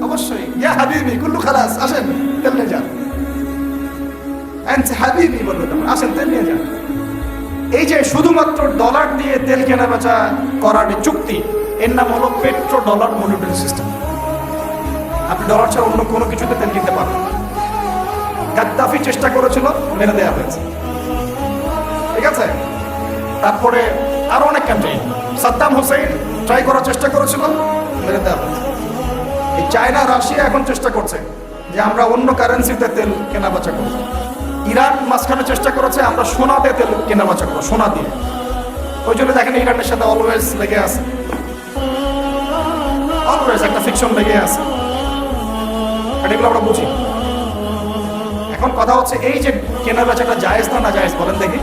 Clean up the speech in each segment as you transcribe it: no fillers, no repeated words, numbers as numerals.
অবশ্যই ইয়া হাবিবি কুল্লু খালাস, আসেন তেল নিয়ে যান, হাবিবি বললো তখন, আসেন তেল নিয়ে যান। এই যে শুধুমাত্র ডলার দিয়ে তেল কেনা বেচা করার চুক্তি, এর নাম হলো পেট্রো ডলার মনিটরি সিস্টেম। আপনি ডলার ছাড়া অন্য কোনো কিছুতে তেল কিনতে পারবেন। গাদ্দাফি চেষ্টা করেছিল, মেরে দেওয়া হয়েছে, ঠিক আছে। তারপরে আরো অনেক কান্ট্রি, সাদ্দাম হোসেন ট্রাই করার চেষ্টা করেছিল, মেরে দেওয়া হয়েছে। এই চায়না রাশিয়া এখন চেষ্টা করছে যে আমরা অন্য কারেন্সিতে তেল কেনা বেচা করব। ইরান মাঝখানে চেষ্টা করেছে আমরা সোনা দিয়ে তেল কেনা বেচা করবো, সোনা দিয়ে। ওই জন্য দেখেন ইরানের সাথে অলওয়েজ লেগে আছে, অলওয়েজ একটা ফিকশন লেগে আছে, এগুলো আমরা বুঝি। এখন কথা হচ্ছে এই যে কেনা বেচাটা জায়েজ না জায়েজ বলেন দেখি,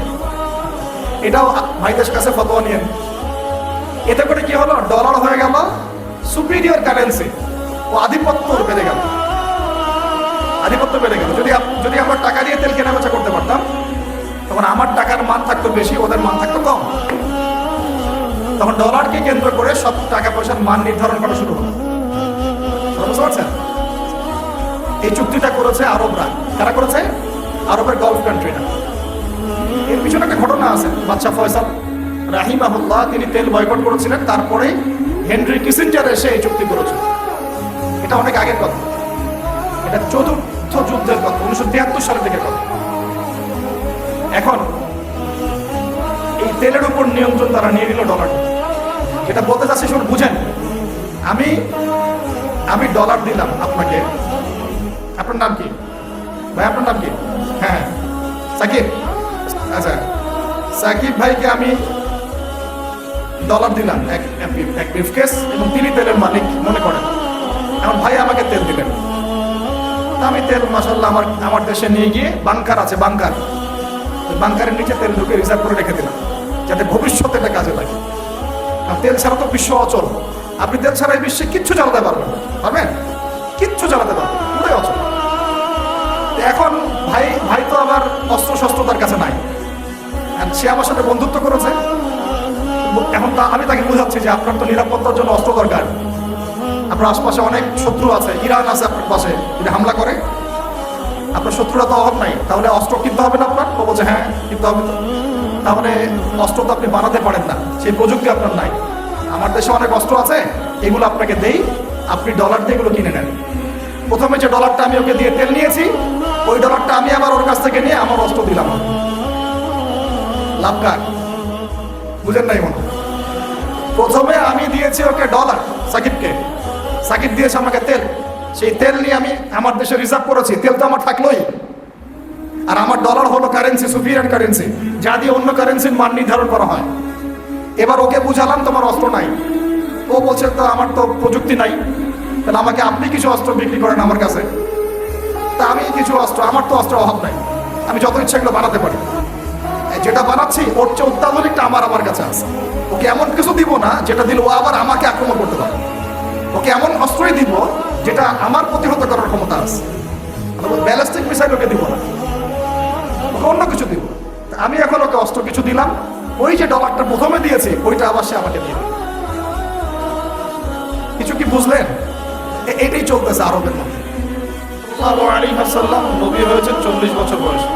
এটাও ভাইদের কাছে ফতোয়া নিয়েন। এতে করে কি হলো, ডলার হয়ে গেল সুপিরিয়র কারেন্সি, ও আধিপত্য বেড়ে গেল, আধিপত্য বেড়ে গেল। যদি আমরা টাকা দিয়ে তেল কেনা বেচা করতে পারতাম, তখন আমার টাকার মান থাকতো বেশি, ওদের মান থাকতো কম। তখন ডলারকে কেন্দ্র করে সব টাকা পয়সার মান নির্ধারণ করা শুরু হলো। বুঝতে পারছেন? এই চুক্তিটা করেছে আরবরা। কারা করেছে? আরবের গলফ কান্ট্রিরা। এর পিছনে একটা ঘটনা আছে। বাদশাহ ফয়সাল রাহিমাহুল্লাহ তিনি তেল বয়কট করেছিলেন, তারপরে হেনরি কিসিঞ্জার এসে এই চুক্তি করেছিল। এটা অনেক আগের কথা, এটা চতুর্থ যুদ্ধের কথা, 1973 সালের দিকের কথা। এখন এই তেলের উপর নিয়ন্ত্রণ তারা নিয়ে নিল ডলার। যেটা বলতে চাচ্ছি শুনুন, বুঝেন। আমি ডলার দিলাম আপনাকে। আপনার নাম কি ভাই? আপনার নাম কি? হ্যাঁ, সাকিব। আচ্ছা, সাকিব ভাইকে আমি ডলার দিলাম এক ব্রিফকেস, এবং তিনি তেলের মালিক মনে করেন। এখন ভাই আমাকে তেল দিলেন, আমি তেল মাশাআল্লাহ আমার দেশে নিয়ে গিয়ে বাংকার আছে, বাংকারের নিচে তেল ঢুকে রিজার্ভ করে রেখে দিলাম, যাতে ভবিষ্যতে এটা কাজে লাগে। আর তেল ছাড়া তো বিশ্ব অচল। আপনি তেল ছাড়া এই বিশ্বে কিচ্ছু চালাতে পারবেন? কিচ্ছু চালাতে পারবেন, পুরো অচল। এখন ভাই তো আবার অস্ত্র শস্ত্র তার কাছে নাই, সে আমার সাথে বন্ধুত্ব করেছে। এখন আমি তাকে বোঝাচ্ছি যে আপনার তো নিরাপত্তার জন্য অস্ত্র দরকার। আপনার আশপাশে অনেক শত্রু আছে, ইরান আছে আপনার পাশে, যদি হামলা করে আপনার শত্রুরা তো অভাব নাই, তাহলে অস্ত্র কিনতে হবে না আপনার? ও বলছে হ্যাঁ কিনতে হবে। তো তাহলে অস্ত্র তো আপনি বানাতে পারেন না, সেই প্রযুক্তি আপনার নাই। আমার দেশে অনেক অস্ত্র আছে, এগুলো আপনাকে দেই, আপনি ডলার দিয়ে এগুলো কিনে নেন। প্রথমে যে ডলারটা আমি ওকে দিয়ে তেল নিয়েছি, ওই ডলারটা আমি আবার ওর কাছ থেকে নিয়ে আমার অস্ত্র দিলাম। লাভ কার? বুঝেন নাই মনে? প্রথমে আমি দিয়েছি ওকে ডলার, সাকিবকে, সাকিব দিয়েছে আমাকে তেল। সেই তেল নিয়ে আমি আমার দেশে রিজার্ভ করেছি, তেল তো আমার থাকলোই। আর আমার ডলার হলো কারেন্সি, সুপিরিয়র কারেন্সি, যা দিয়ে অন্য কারেন্সির মান নির্ধারণ করা হয়। এবার ওকে বুঝালাম তোমার অস্ত্র নাই। ও বলছে তো আমার তো প্রযুক্তি নাই, তাহলে আমাকে আপনি কিছু অস্ত্র বিক্রি করেন আমার কাছে। তা আমি কিছু অস্ত্র, আমার তো অস্ত্র অভাব নাই, আমি যত ইচ্ছা এগুলো বানাতে পারি। যেটা বানাচ্ছি ওর চেয়ে অত্যাধুনিকটা আমার কাছে আছে। ওকে এমন কিছু দিব না যেটা দিলে ও আবার আমাকে আক্রমণ করতে পারে। ওকে এমন অস্ত্রই দিব যেটা আমার প্রতিহত করার ক্ষমতা আছে। ব্যালিস্টিক মিসাইল ওকে দিব না, ওকে অন্য কিছু দিব। আমি এখন ওকে অস্ত্র কিছু দিলাম, ওই যে ডলারটা প্রথমে দিয়েছি ওইটা আবার সে আমাকে দিয়ে দিল। কিছু কি বুঝলেন? এটাই চলতেছে আরবের মধ্যে। সাল্লাল্লাহু আলাইহি ওয়াসাল্লাম নবী হয়েছেন 40 বছর বয়সে।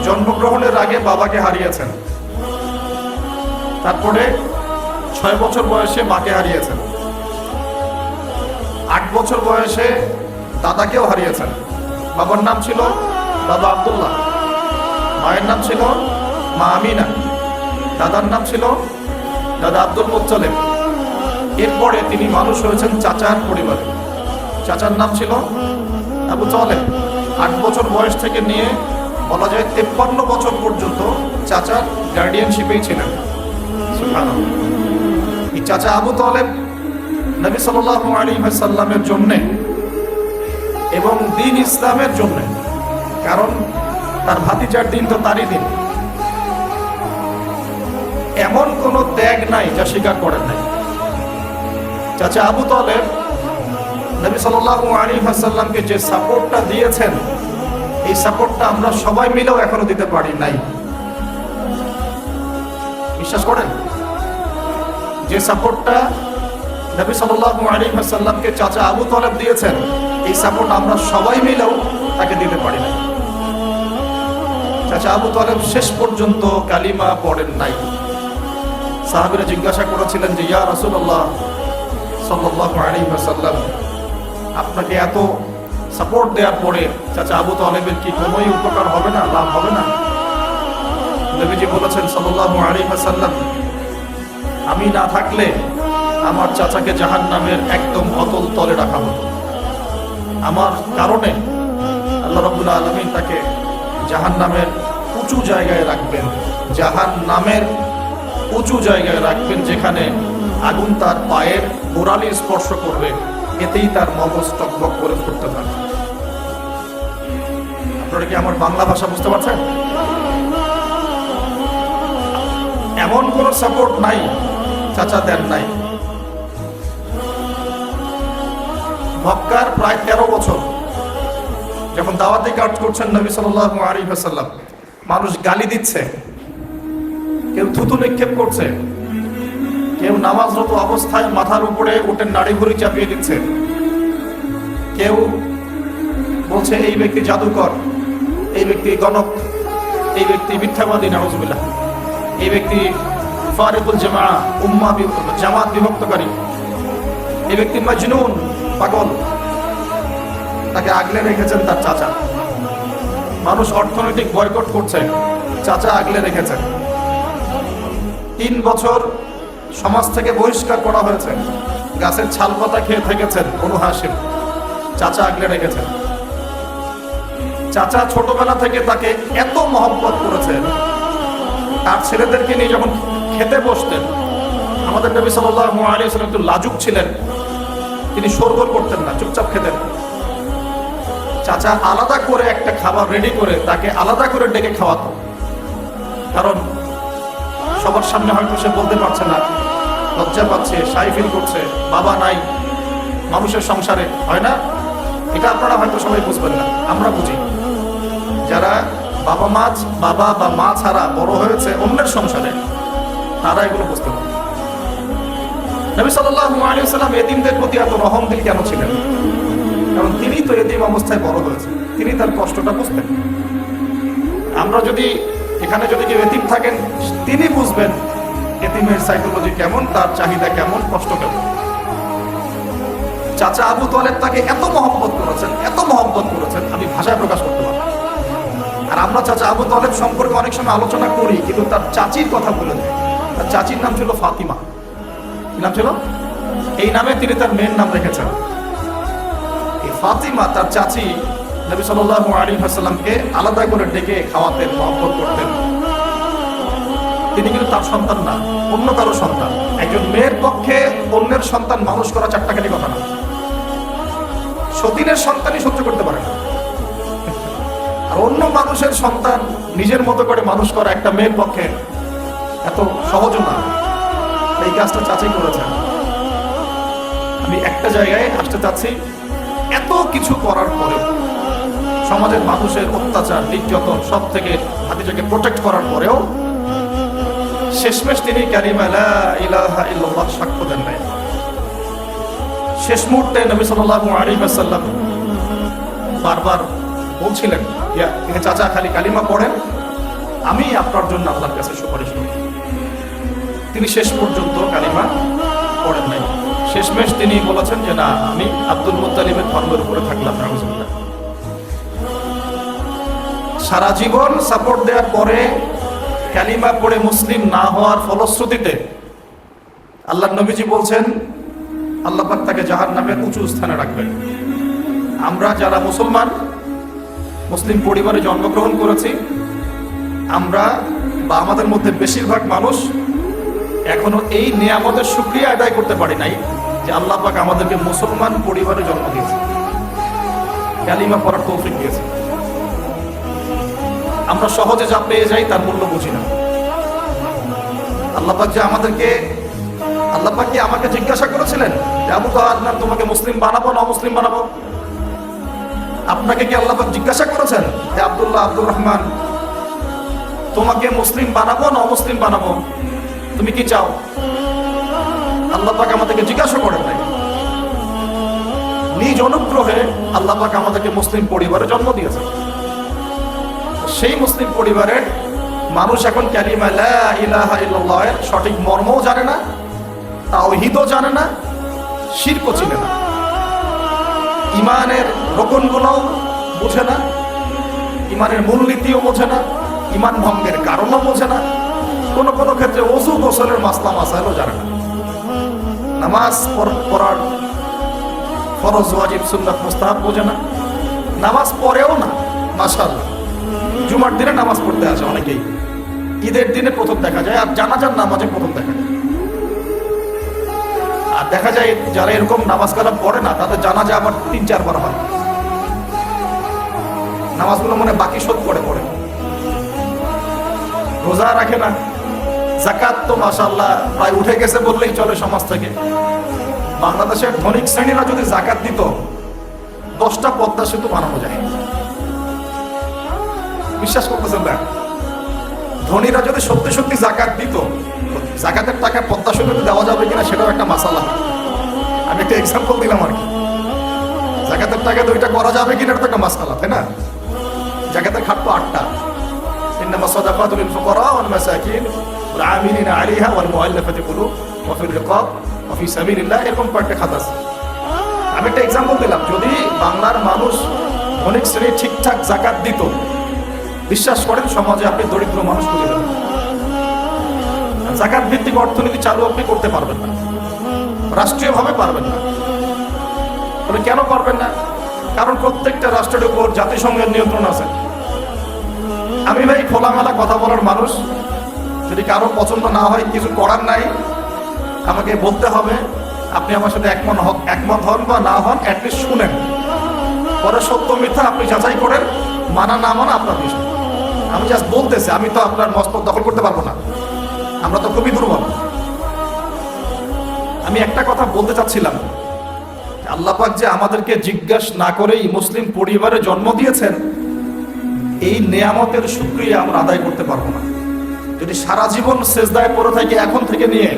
জন্মগ্রহণের আগে বাবাকে হারিয়েছেন, তারপরে 6 বছর বয়সে মাকে হারিয়েছেন, 8 বছর বয়সে দাদাকেও হারিয়েছেন। বাবার নাম ছিল বাবা আব্দুল্লাহ, মায়ের নাম ছিল মা আমিনা, দাদার নাম ছিল দাদা আব্দুল মুত্তালিব। এরপরে তিনি মানুষ হয়েছেন চাচার পরিবারে, চাচার নাম ছিল আবু তালেব। 8 বছর বয়স থেকে নিয়ে বলা যায় 53 বছর পর্যন্ত চাচার গার্ডিয়ানশিপেই ছিলেন। সুবহানাল্লাহ। এই চাচা আবু তালেব নবী সাল্লাল্লাহু আলাইহি ওয়াসাল্লামের জন্য এবং দ্বীন ইসলামের জন্য, কারণ তার ভাতিজার দিন তো তারই দিন, এমন কোন ত্যাগ নাই যা স্বীকার করেন নাই। চাচা আবু তালেব নবী সাল্লাল্লাহু আলাইহি ওয়াসাল্লামকে যে সাপোর্টটা দিয়েছেন, এই সাপোর্টটা আমরা সবাই মিলেও এখনো দিতে পারি নাই। বিশ্বাস করেন? যে সাপোর্টটা নবী সাল্লাল্লাহু আলাইহি ওয়াসাল্লামকে চাচা আবু তালেব দিয়েছেন, এই সাপোর্ট আমরা সবাই মিলেও তাকে দিতে পারি না। চাচা আবু তালেব শেষ পর্যন্ত কালিমা পড়েন নাই। সাহাবীরা জিজ্ঞাসা করেছিলেন যে ইয়া রাসূলুল্লাহ সাল্লাল্লাহু আলাইহি ওয়াসাল্লাম, আপনাকে এত সাপোর্ট দেওয়ার পরে চাচা আবু তালেবের কি কোনোই উপকার হবে না, লাভ হবে না? নবীজি বলেছেন সাল্লাল্লাহু আলাইহি ওয়াসাল্লাম, আমি না থাকলে আমার চাচাকে জাহান্নামের একদম অতল তলে রাখা হতো। আমার কারণে আল্লাহ রাব্বুল আলামিন তাকে জাহান্নামের উঁচু জায়গায় রাখবেন, জাহান্নামের উঁচু জায়গায় রাখবেন, যেখানে আগুন তার পায়ের গোড়ালি স্পর্শ করবে, এতেই তার মগজ টকবক করে ফুটতে থাকবে। আপনারা কি আমার বাংলা ভাষা বুঝতে পারছেন? এমন কোন সাপোর্ট নাই চাচা দেন নাই। মক্কার প্রায় 13 বছর যখন দাওয়াতি কাজ করছেন নবী সাল্লাল্লাহু আলাইহি ওয়াসাল্লাম, মানুষ গালি দিচ্ছে, কেউ থুতু নিক্ষেপ করছে, কেউ নামাজরত অবস্থায় মাথার উপরে উটের নাড়ি ভুঁড়ি চাপিয়ে দিচ্ছে, কেউ বলছে এই ব্যক্তি জাদুকর, এই ব্যক্তি গণক, এই ব্যক্তি মিথ্যাবাদী, নাউজুবিল্লাহ, এই ব্যক্তি ফারিকুল জামাআ, জামাত বিভক্তকারী, এই ব্যক্তি মাজনুন, পাগল। তাকে আগলে রেখেছেন তার চাচা। মানুষ অর্থনৈতিক বয়কট করছে, চাচা আগলে রেখেছেন। 3 বছর সমাজ থেকে বহিষ্কার করা হয়েছে, গাছের ছাল পাতা খেয়ে থেকেছেন বনু হাশিম, চাচা আগলে রেখেছেন। চাচা ছোটবেলা থেকে তাকে এত মহব্বত করেছেন, তার ছেলেদেরকে নিয়ে যখন খেতে বসতেন, আমাদের নবী সাল্লাল্লাহু আলাইহি ওয়াসাল্লাম একটু লাজুক ছিলেন, তিনি শোরগোল করতেন না, চুপচাপ খেতেন। চাচা আলাদা করে একটা খাবার রেডি করে তাকে আলাদা করে ডেকে খাওয়াতো, কারণ সবার সামনে হয়তো সে বলতে পারছে না, লজ্জা পাচ্ছে, শাই ফিল করছে, বাবা নাই মানুষের সংসারে, হয় না? এটা আপনারা হয়তো সবাই বুঝবেন না, আমরা বুঝি। যারা বাবা বা মা ছাড়া বড় হয়েছে অন্যের সংসারে, তারা এগুলো বুঝতে পারে। নবী সাল্লাল্লাহু আলাইহি ওয়াসাল্লাম এতিমদের প্রতি এত রহম দিল কেন ছিলেন? কারণ তিনি তো এতিম অবস্থায় বড় হয়েছে, তিনি তার কষ্টটা বুঝতেন। আমরা যদি এখানে যদি কেউ এতিম থাকেন, তিনি বুঝবেন এতিমের সাইকোলজি কেমন, তার চাহিদা কেমন, কষ্ট কেমন। চাচা আবু তালেব তাকে এত মহব্বত করেছেন, আমি ভাষায় প্রকাশ করতে পারি। আর আমরা চাচা আবু তালেব সম্পর্কে অনেক সময় আলোচনা করি, কিন্তু তার চাচির কথা বলে দেয়। তার চাচির নাম ছিল ফাতিমা। কি নাম ছিল? এই নামে তিনি তার মেয়ের নাম রেখেছেন। এই ফাতিমা, তার চাচি, নবী সাল্লাল্লাহু আলাইহি ওয়াসাল্লামকে আলাদা করে ডেকে খাওয়াতেন, মহব্বত করতেন। তিনি কিন্তু তার সন্তান না, অন্য কারো সন্তান। একজন মেয়ের পক্ষে অন্যের সন্তান মানুষ করা চারটাখানি কথা না। সতীনের সন্তানই সহ্য করতে পারে না, আর অন্য মানুষের সন্তান নিজের মতো করে মানুষ করা একটা মেয়ের পক্ষে এত সহজ না। এই কাজটা চাচাই করেছেন। আমি একটা জায়গায় আসতে চাচ্ছি, এত কিছু করার পরে, সমাজের মানুষের অত্যাচার, নির্যাতন সব থেকে ভাতিজাকে প্রোটেক্ট করার পরেও শেষমেশ তিনি কালিমা লা ইলাহা ইল্লাল্লাহ সাক্ষ্য দেন নাই। শেষ মুহূর্তে নবী সাল্লাল্লাহু আলাইহি ওয়াসাল্লাম বারবার বলছিলেন, হে চাচা, খালি কালিমা পড়েন, আমি আপনার জন্য আল্লাহর কাছে সুপারিশ করি। তিনি শেষ পর্যন্ত কালিমা পড়েন নাই। শেষমেশ তিনি বলেছেন যে না, আমি আব্দুল মুত্তালিবের ধর্মের উপরে থাকলাম। নাউজুবিল্লাহ। সারা জীবন সাপোর্ট দেওয়ার পরে কালিমা পড়ে মুসলিম না হওয়ার ফলশ্রুতিতে আল্লাহর নবীজি বলছেন, আল্লাহ পাক তাকে জাহান্নামের উঁচু স্থানে রাখবেন। আমরা যারা মুসলমান, মুসলিম পরিবারে জন্মগ্রহণ করেছি, আমরা বা আমাদের মধ্যে বেশিরভাগ মানুষ এখনো এই নিয়ামতের শুকরিয়া আদায় করতে পারি নাই যে আল্লাহ পাক আমাদেরকে মুসলমান পরিবারে জন্ম দিয়েছে, কালিমা পড়ার তৌফিক দিয়েছে। আমরা সহজে যা পেয়ে যাই তার মূল্য বুঝি না। আল্লাহ পাক যে আল্লাহ পাক কি আমাকে জিজ্ঞাসা করেছিলেন যে আবু আদনান, তোমাকে মুসলিম বানাবো না অমুসলিম বানাবো? আপনাকে কি আল্লাহ পাক জিজ্ঞাসা করেছেন যে আব্দুল্লাহ, আব্দুর রহমান, তোমাকে মুসলিম বানাবো না অমুসলিম বানাবো? তুমি কি চাও? আল্লাহ পাক আমাদেরকে জিজ্ঞাসা করেন নাই। নিজ অনুগ্রহে আল্লাহ পাক আমাদেরকে মুসলিম পরিবারে জন্ম দিয়েছেন। সেই মুসলিম পরিবারের মানুষ এখন কালিমা লা ইলাহা ইল্লাল্লাহ এর সঠিক মর্মও জানে না, তাওহীদও জানে না, শিরকও চিনে না, ইমানের রকনগুলোও বোঝে না, ইমানের মূলনীতিও বোঝে না, ইমান ভঙ্গের কারণও বোঝে না, কোনো কোনো ক্ষেত্রে ওযু গোসলের মাসলা মাসাইলও জানে না, নামাজ পড়ার ফরজ ওয়াজিব সুন্নাত মুস্তাহাব বোঝে না, নামাজ পড়েও না। মাশাআল্লাহ, জুমার দিনে নামাজ পড়তে আসে অনেকেই, ঈদের দিনে প্রথম দেখা যায়, আর জানাজার নামাজে প্রথম দেখা যায়। আর দেখা যায় যারা এরকম নামাজ কালাম পড়ে না, তাদের জানাজা আবার 3-4 বার হয়। নামাজগুলো মনে বাকি শোধ করে পড়ে, রোজা রাখে না, যাকাত তো মাশাআল্লাহ প্রায় উঠে গেছে বললেই চলে সমাজ থেকে। বাংলাদেশের ধনিক শ্রেণীরা যদি যাকাত দিত, 10টা পদ্মা সেতু বানানো যায়। বিশ্বাস করতেছেন না? ধনীরা যদি সত্যি সত্যি যাকাত দিত, যাকাতের টাকা পদ্মা সেতুতে দেওয়া যাবে কিনা সেটাও একটা মাসালা। আমি একটা এক্সাম্পল দিলাম আর কি। যাকাতের টাকা দুইটা করা যাবে কিনা এটা তো একটা মাসালা, তাই না? যাকাতের খাত তো 8টা। ইন্নামা সাদাকাতু লিল ফুকারা ওয়াল মাসাকিন ওয়াল আমিলিনা আলাইহা ওয়াল মুআল্লাফাতি কুলুব ওয়া ফির রিকাব ওয়া ফি সাবিলিল্লাহ, এরকম কয়েকটা খাত আছে। আমি একটা এক্সাম্পল দিলাম। যদি বাংলার মানুষ অনেক শ্রেণী ঠিকঠাক যাকাত দিত, বিশ্বাস করেন সমাজে আপনি দরিদ্র মানুষ খুঁজে দেবেন। যাকাত ভিত্তিক অর্থনীতি চালু আপনি করতে পারবেন না, রাষ্ট্রীয়ভাবে পারবেন না। তবে কেন পারবেন না? কারণ প্রত্যেকটা রাষ্ট্রের উপর জাতিসংঘের নিয়ন্ত্রণ আছে। আমি ভাই খোলামেলা কথা বলার মানুষ, যদি কারো পছন্দ না হয় কিছু করার নাই, আমাকে বলতে হবে। আপনি আমার সাথে একমত হন বা না হন, অ্যাটলিস্ট শুনেন, পরে সত্য মিথ্যা আপনি যাচাই করেন, মানা না মানা আপনার বিষয়। আমি জাস্ট বলতেছি, আমি তো আপনার মস্তক দখল করতে পারবো না, আমরা তো খুবই দুর্বল। আমি একটা কথা বলতে চাচ্ছিলাম, আল্লাহ পাক যে আমাদেরকে জিজ্ঞাসা না করেই মুসলিম পরিবারে জন্ম দিয়েছেন, এই নেয়ামতের শুকরিয়া আমরা আদায় করতে পারবো না। যদি সারা জীবন সেজদায় পড়ে থাকি, এখন থেকে নিয়ে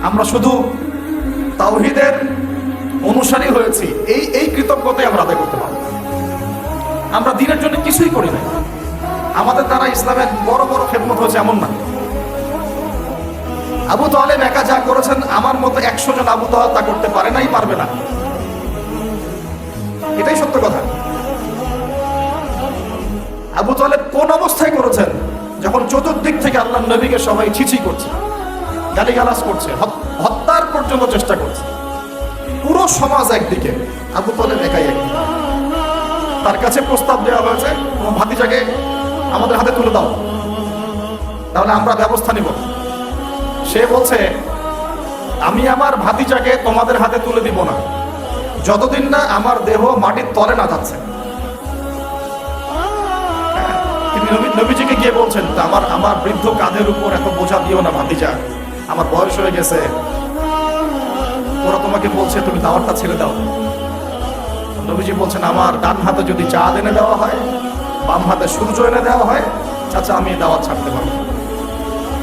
আমরা শুধু তাওহীদের অনুসারী হয়েছি, এই কৃতজ্ঞতাই আমরা আদায় করতে পারবো। আমরা দিনের জন্য কিছুই করি না, আমাদের দ্বারা ইসলামের বড় বড় খেদমত হয়েছে এমন না। আবু তালেব একা যা করেছেন, আমার মতো 100 জন আবু তালেব তা করতে পারে নাই, পারবে না। এটাই সত্য কথা। আবু তালেব কোন অবস্থায় করেছেন? যখন চতুর্দিক থেকে আল্লাহর নবীকে সবাই ছিছি করছে, গালিগালাজ করছে, হত্যার পর্যন্ত চেষ্টা করছে। পুরো সমাজ একদিকে, আবু তালেব একাই একদিকে। তার কাছে প্রস্তাব দেওয়া হয়েছে, তোমার ভাতিজাকে আমাদের হাতে তুলে দাও, তাহলে আমরা ব্যবস্থা নিব। সে বলছে, আমি আমার ভাতিজাকে তোমাদের হাতে তুলে দিব না যতদিন না আমার দেহ মাটির তলে না যাচ্ছে। তিনি নবীজিকে গিয়ে বলছেন, আমার বৃদ্ধ কাঁধের উপর এত বোঝা দিও না ভাতিজা, আমার বয়স হয়ে গেছে, ওরা তোমাকে বলছে তুমি দাওয়াতটা ছেড়ে দাও। নবীজি বলছেন, আমার ডান হাতে যদি চাঁদ এনে দেওয়া হয়, বাম হাতে সূর্য এনে দেওয়া হয়, চাচা আমি দাওয়াত ছাড়তে পারবো।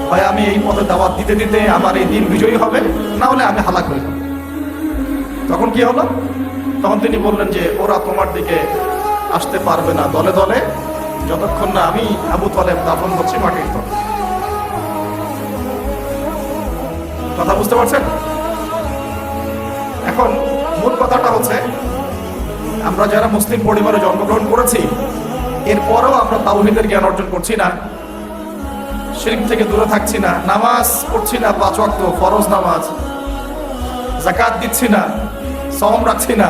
ভাই আমি এই পথে দাওয়াত দিতে দিতে আমার এই দিন বিজয়ী হবে, না হলে আমি হালাক হয়ে যাব। তখন কি হলো? তখন তিনি বললেন যে ওরা তোমার দিকে আসতে পারবে না দলে দলে, যতক্ষণ না আমি আবু তালেব দাফন করছি মাটির তলে। কথা বুঝতে পারছেন? এখন মূল কথাটা হচ্ছে, আমরা যারা মুসলিম পরিবারে জন্মগ্রহণ করেছি, এরপরেও আমরা তাওহীদের জ্ঞান অর্জন করছি না, শিরক থেকে দূরে থাকছি না, নামাজ পড়ছি না 5 ওয়াক্ত ফরজ নামাজ, যাকাত দিচ্ছি না, সওম রাখছি না,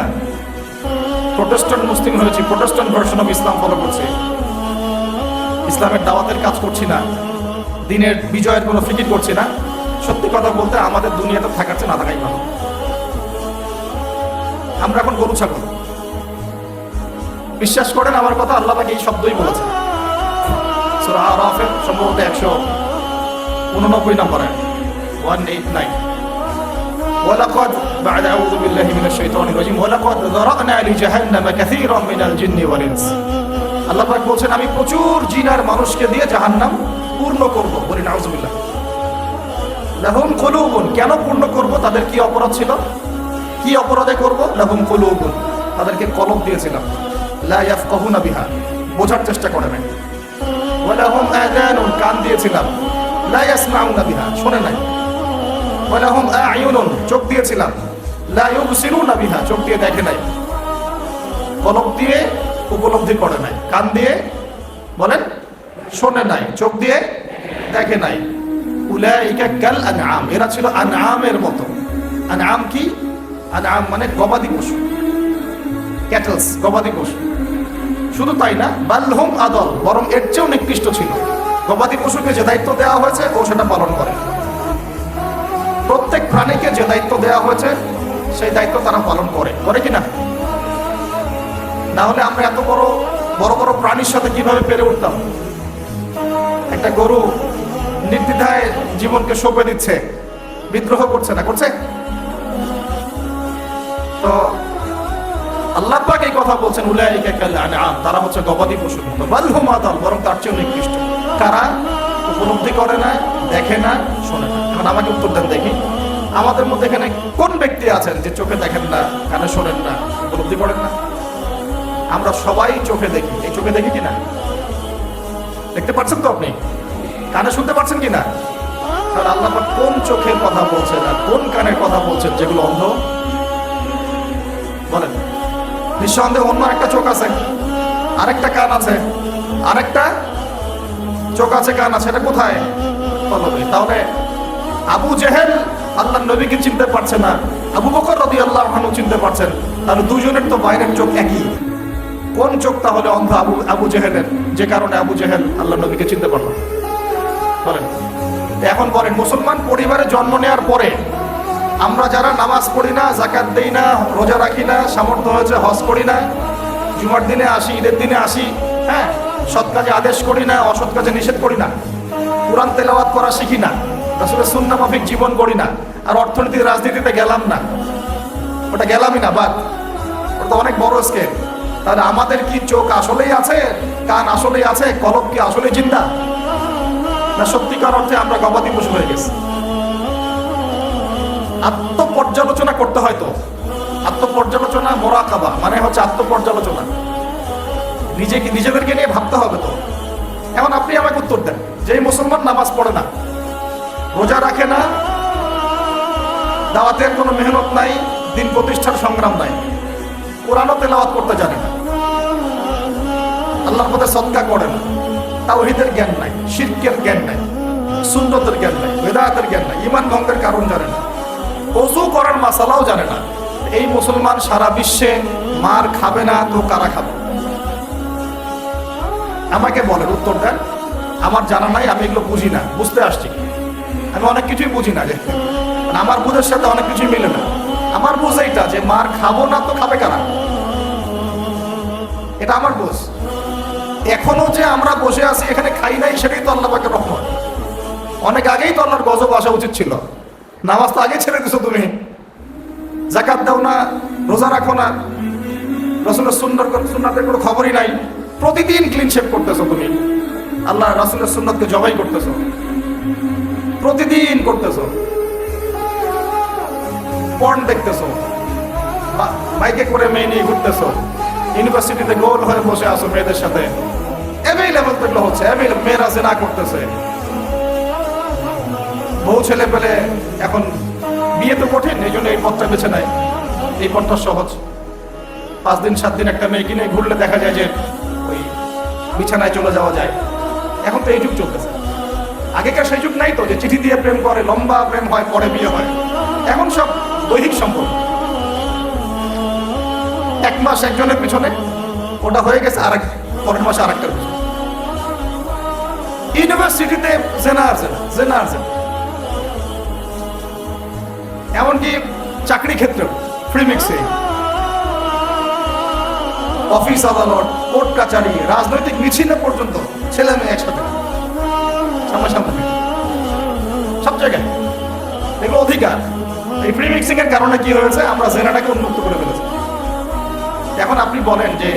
প্রোটেস্ট্যান্ট মুসলিম হয়েছি, Protestant version of Islam follow করছি, ইসলামের দাওয়াতের কাজ করছি না, দিনের বিজয়ের কোনো ফিকির করছি না। সত্যি কথা বলতে আমাদের দুনিয়াতে থাকার চেয়ে না থাকাই ভালো। আমরা এখন গরু ছাগল। বিশ্বাস করেন আমার কথা, আল্লাহ পাক এই শব্দই বলেছেন সূরা আরাফের সম্ভবত 189 নম্বরে 189, ওয়ালাকাদ বা'দা আউযু বিল্লাহি মিনাশ শাইতানির রাজীম ওয়ালাকাদ যারা'না লিজাহান্নামা কাসীরাম মিনাল জিন্নি ওয়াল ইনস। আল্লাহ পাক বলেন, আমি প্রচুর জিন আর মানুষকে দিয়ে জাহান্নাম পূর্ণ করব। বলি নাউযুবিল্লাহ। লাহুম কুলুবুন, কেন পূর্ণ করব? তাদের কি অপরাধ ছিল? কি অপরাধে করব? লাহুম কুলুবুন, তাদেরকে কলব দিয়েছিলাম, লা ইয়াফকাহুনা বিহা, বোঝার চেষ্টা করে নাই। ওয়া লাহুম আযানুন, কান দিয়েছিলাম, লা ইয়াসমাউনা বিহা, শোনে নাই। ওয়া লাহুম আ'য়ুনুন, চোখ দিয়েছিলাম, লা ইউবসিরুনা বিহা, চোখ দিয়ে দেখে নাই, কলব দিয়ে উপলব্ধি করে নাই, কান দিয়ে বলেন শোনে নাই, চোখ দিয়ে দেখে নাই। উলাইকা কাল আনআম, এরা ছিল আনআমের মতো। আনআম কি? আনআম মানে গবাদি পশু, ক্যাটলস, গবাদি পশু। শুধু তাই না, বাল হুম আদল, বরং এর চেয়েও নিকৃষ্ট ছিল। গবাদি পশুকে যে দায়িত্ব দেওয়া হয়েছে ও সেটা পালন করে। প্রত্যেক প্রাণীকে যে দায়িত্ব দেওয়া হয়েছে সেই দায়িত্ব তারা পালন করে, করে কিনা? না হলে আমরা এত বড় বড় বড় প্রাণীর সাথে কিভাবে পেরে উঠতাম? একটা গরু নির্দ্বিধায় জীবনকে সঁপে দিচ্ছে, বিদ্রোহ করছে না, করছে? তো আল্লাহ পাক এই কথা বলছেন, উলাইকা কাল আনআম, তারা হচ্ছে গবাদি পশুর মতো, বাল হুম আদাল, বরং তার চেয়ে নিকৃষ্ট। কারা? উপলব্ধি করে না, দেখে না, শোনে না। এখন আমাকে উত্তর দেন দেখি, আমাদের মধ্যে এখানে কোন ব্যক্তি আছেন যে চোখে দেখেন না, কানে শোনেন না, উপলব্ধি করেন না? আমরা সবাই চোখে দেখি। এই চোখে দেখি কিনা? দেখতে পাচ্ছেন তো আপনি? কানে শুনতে পাচ্ছেন কিনা? তাহলে আল্লাহ পাক কোন চোখের কথা বলছেন আর কোন কানের কথা বলছেন যেগুলো অন্ধ? বলেন। নিঃসন্দেহে অন্য একটা চোখ আছে, আরেকটা কান আছে, আরেকটা চোখ আছে, কান আছে, এটা কোথায়? কলবে। তাহলে আবু জেহেল আল্লাহর নবীকে চিনতে পারছে না, আবু বকর রাদিয়াল্লাহু আনহু চিনতে পারছেন, তাহলে দুজনের তো বাইরের চোখ একই। কোন চোখ তাহলে অন্ধ আবু জেহেলের, যে কারণে আবু জেহেল আল্লাহর নবীকে চিনতে পারল? বলেন। এখন বলেন, মুসলমান পরিবারে জন্ম নেওয়ার পরে আমরা যারা নামাজ পড়ি না, যাকাত দেই না, রোজা রাখি না, সামর্থ্য হয়েছে হজ করি না, জুমার দিনে আসি, ঈদের দিনে আসি, হ্যাঁ, সৎ কাজে আদেশ করি না, অসৎ কাজে নিষেধ করি না, কোরআন তেলাওয়াত করা শিখি না, রাসূলের সুন্নাহ মাফিক জীবন করি না, আর অর্থনীতি রাজনীতিতে গেলাম না, ওটা গেলামই না, বাদ, ওটা তো অনেক বড় স্কেল। তাহলে আমাদের কি চোখ আসলেই আছে, কান আসলেই আছে, কলব কি আসলেই জিন্দা, না সত্যিকার অর্থে আমরা গবাদি পশু হয়ে গেছি? আত্মপর্যালোচনা করতে হয় তো। আত্মপর্যালোচনা, মোরাকাবা মানে হচ্ছে আত্মপর্যালোচনা, নিজেদেরকে নিয়ে ভাবতে হবে তো। এখন আপনি আমাকে উত্তর দেন, যে মুসলমান নামাজ পড়ে না, রোজা রাখে না, দাওয়াতের কোনো মেহনত নাই, দিন প্রতিষ্ঠার সংগ্রাম নাই, কোরআনও তেলাওয়াত করতে জানে না, আল্লাহর পথে সদকা করে না, তাওহীদের জ্ঞান নাই, শিরকের জ্ঞান নাই, সুন্নতের জ্ঞান নাই, বিদআতের জ্ঞান নাই, ঈমান ভঙ্গের কারণ জানে না, ওযু করার মাসালাও জানে না, এই মুসলমান সারা বিশ্বে মার খাবে না তো কারা খাবে? আমাকে বলেন, উত্তর দেন। আমার জানা নাই, আমি এগুলো বুঝি না, বুঝতে আসছি, আমি অনেক কিছুই বুঝি না, যে আমার বুঝের সাথে অনেক কিছুই মিলে না। আমার বুঝ এইটা যে মার খাবো না তো খাবে কারা, এটা আমার বুঝ। এখনো যে আমরা বসে আছি এখানে খাই নাই, সেটাই তো আল্লাহ পাকের রহমত। অনেক আগেই তো আল্লাহর গজব আসা উচিত ছিল। নামাজ তো আগে ছেড়ে দিছো তুমি, যাকাত দাও না, রোজা রাখো না, রাসূলের সুন্নাতের কোনো খবরই নাই, প্রতিদিন ক্লিন শেভ করতেছো তুমি, আল্লাহ রাসূলের সুন্নাতকে জবাই করতেছো, প্রতিদিন করতেছো, পর্ন দেখতেছো, বাইকে করে মেয়ে নিয়ে ঘুরতেছো, ইউনিভার্সিটিতে গোল হয়ে বসে আসো মেয়েদের সাথে, অ্যাভেইলেবল তো এগুলো হচ্ছে, মেয়েরা জিনা করতেছে, বউ ছেলে পেলে। এখন বিয়ে তো কঠিন, এই জন্য এই পথটা বেছে নেয়, এই পথটা সহজ। 5 দিন 7 দিন একটা মেয়ে কিনে ঘুরলে দেখা যায় যে ওই বিছানায় চলে যাওয়া যায়। এখন তো এই যুগ চলতেছে, আগেকার সেই যুগ নাই তো, যে চিঠি দিয়ে প্রেম করে, লম্বা প্রেম হয়, পরে বিয়ে হয়। এখন সব দৈহিক সম্পর্ক, 1 মাস একজনের পিছনে, ওটা হয়ে গেছে আর পরের মাসে আরেকটার পিছনে। ইউনিভার্সিটিতে জেনা আর জেনা, এমনকি চাকরি ক্ষেত্রে ফ্রি মিক্সিং, অফিস আদালত, কোর্ট কাচারি, রাজনৈতিক মিছিলে পর্যন্ত ছেলে মেয়ে একসাথে সামনাসামনি, সব জায়গায় এগুলো অধিকার। এই ফ্রি মিক্সিং এর কারণে কি হয়েছে, আমরা জেনাটাকে উন্মুক্ত করে ফেলেছি। এখন আপনি বলেন, যে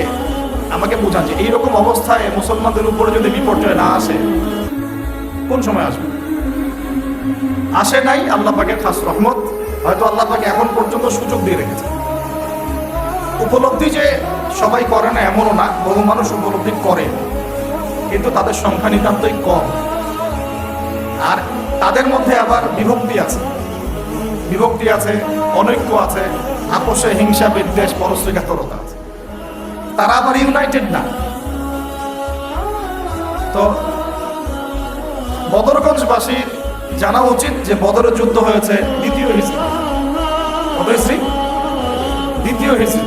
আমাকে বোঝান, যে এইরকম অবস্থায় মুসলমানদের উপরে যদি বিপর্যয় না আসে, কোন সময় আসবে? আসে নাই আল্লাহ পাকের খাস রহমত, হয়তো আল্লাহ পাকে এখন পর্যন্ত সুযোগ দিয়ে রেখেছে। উপলব্ধি যে সবাই করে না এমনও না, বহু মানুষ উপলব্ধি করে, কিন্তু তাদের সংখ্যা নিতান্তই কম। আর তাদের মধ্যে আবার বিভক্তি আছে, অনৈক্য আছে, আপোষে হিংসা বিদ্বেষ পরশ্রীঘাতরতা আছে। তারা আবার ইউনাইটেড না। তো বদরগঞ্জবাসীর জানা উচিত যে বদরের যুদ্ধ হয়েছে দ্বিতীয় হিজরি।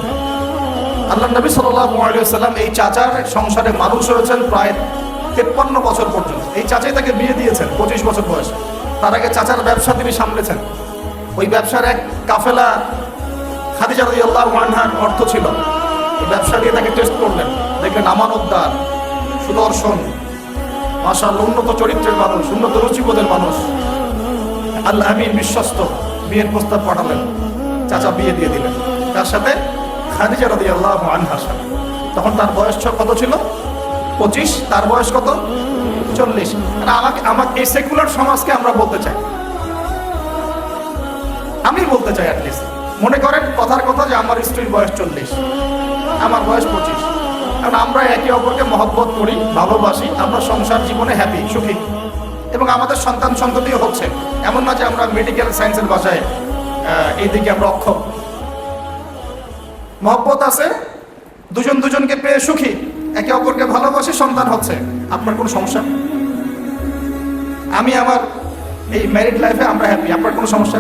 আল্লাহ নবী সাল্লাল্লাহু আলাইহি ওয়াসাল্লাম এই চাচার সংসারে মানুষ হয়েছেন প্রায় 53 বছর পর্যন্ত। এই চাচাই তাকে বিয়ে দিয়েছেন 25 বছর বয়সে। তার আগে চাচার ব্যবসা তিনি সামলেছেন। ওই ব্যবসার এক কাফেলা খাদিজা রাদিয়াল্লাহু আনহার অর্থ ছিল। এই ব্যবসা দিয়ে তাকে টেস্ট করলেন, দেখলেন আমানতদার, সুদর্শন, মাশাআল্লাহ উন্নত চরিত্রের মানুষ, উন্নত রুচিবোধের মানুষ, আল্লাহ আমিন বিশ্বস্ত। বিয়ের প্রস্তাব পাঠালেন, চাচা বিয়ে দিয়ে দিলেন। তার সাথে খাদিজা রাদিয়াল্লাহু আনহার সাথে। তখন তার বয়স কত ছিল? 25। তার বয়স কত? 40। আমাকে এই সেকুলার সমাজকে আমরা বলতে চাই, আমি বলতে চাই অ্যাটলিস্ট, মনে করেন কথার কথা যে আমার স্ত্রীর বয়স 40, আমার বয়স 25। কারণ আমরা একে অপরকে মহব্বত করি, ভালোবাসি, আমরা সংসার জীবনে হ্যাপি, সুখী, এবং আমাদের সন্তান সন্ততিও হচ্ছে। এমন না যে আমরা মেডিকেল সায়েন্সের ভাষায় এইদিকে আমরা অক্ষম। মহব্বত আছে, দুজনকে পেয়ে সুখী, একে অপরকে ভালোবাসি, সন্তান হচ্ছে। আপনার কোনো সমস্যা? আমি আমার এই ম্যারিড লাইফে আমরা হ্যাপি, আপনার কোনো সমস্যা?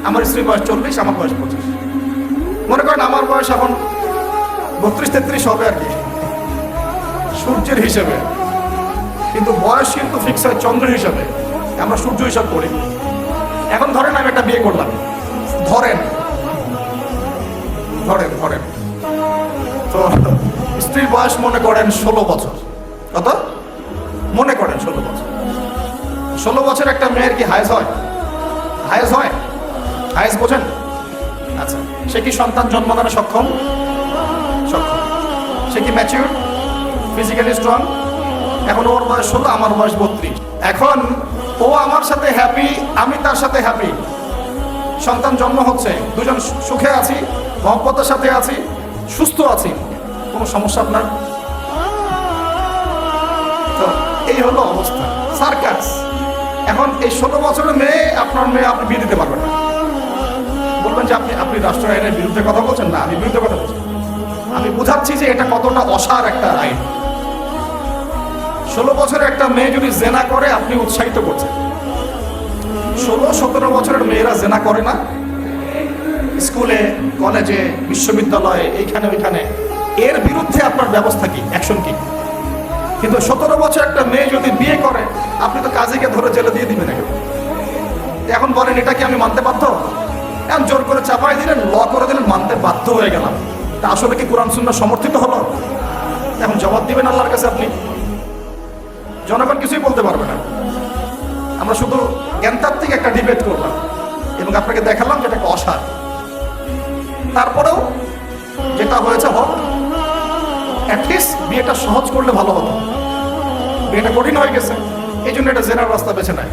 আমার স্ত্রীর বয়স 40, আমার বয়স 25। মনে করেন আমার বয়স এখন 32-33 হবে আর কি, সূর্যের হিসেবে, কিন্তু বয়স কিন্তু ফিক্স হয় চন্দ্র হিসাবে, আমরা সূর্য হিসাব করি। এখন ধরেন আমি একটা বিয়ে করলাম, ধরেন তো স্ত্রীর বয়স মনে করেন 16 বছর। কত? মনে করেন 16 বছর। 16 বছর একটা মেয়ের কি হায়েজ হয়? হায়েজ বোঝেন? আচ্ছা, সে কি সন্তান জন্মদানে সক্ষম? সে কি ম্যাচিউর, ফিজিক্যালি স্ট্রং? এখন ওর বয়স 16, আমার বয়স 32। এখন ও আমার সাথে হ্যাপি, আমি তার সাথে হ্যাপি, সন্তান জন্ম হচ্ছে, দুজন সুখে আছি, মহব্বতের সাথে আছি, সুস্থ আছি, কোনো সমস্যা আপনার? তো এই হলো অবস্থা, সার্কাস। এখন এই 16 বছরের মেয়ে, আপনার মেয়ে আপনি বিয়ে দিতে পারবেন না। বলবেন যে আপনি রাষ্ট্র আইনের বিরুদ্ধে কথা বলছেন। না, আমি বিরুদ্ধে কথা বলছি, আমি বুঝাচ্ছি যে এটা কতটা অসার একটা আইন। 16 বছরের একটা মেয়ে যদি জেনা করে, আপনি উৎসাহিত করছেন। 16-17 বছরের মেয়েরা জেনা করে না? স্কুলে, কলেজে, বিশ্ববিদ্যালয়ে, এইখানে ওইখানে, এর বিরুদ্ধে আপনার ব্যবস্থা কি, অ্যাকশন কি? কিন্তু 17 বছর একটা মেয়ে যদি বিয়ে করে, আপনি তো কাজীকে ধরে জেলে দিয়ে দিবেন। এখন বলেন এটা কি আমি মানতে বাধ্য? এখন জোর করে চাপাই দিলেন, ল করে দিলেন, মানতে বাধ্য হয়ে গেলাম। তা আসলে কি কোরআন সুন্নাহ সমর্থিত হলো? এখন জবাব দিবেন আল্লাহর কাছে আপনি। জনগণ কিছুই বলতে পারবে না। আমরা শুধু জ্ঞানতাত্ত্বিক একটা ডিবেট করলাম এবং আপনাকে দেখালাম যেটা একটা অসার। তারপরেও যেটা হয়েছে হোক, অ্যাটলিস্ট বিয়েটা সহজ করলে ভালো হতো। বিয়েটা কঠিন হয়ে গেছে, এই জন্য এটা জেনার রাস্তা বেছে নেয়।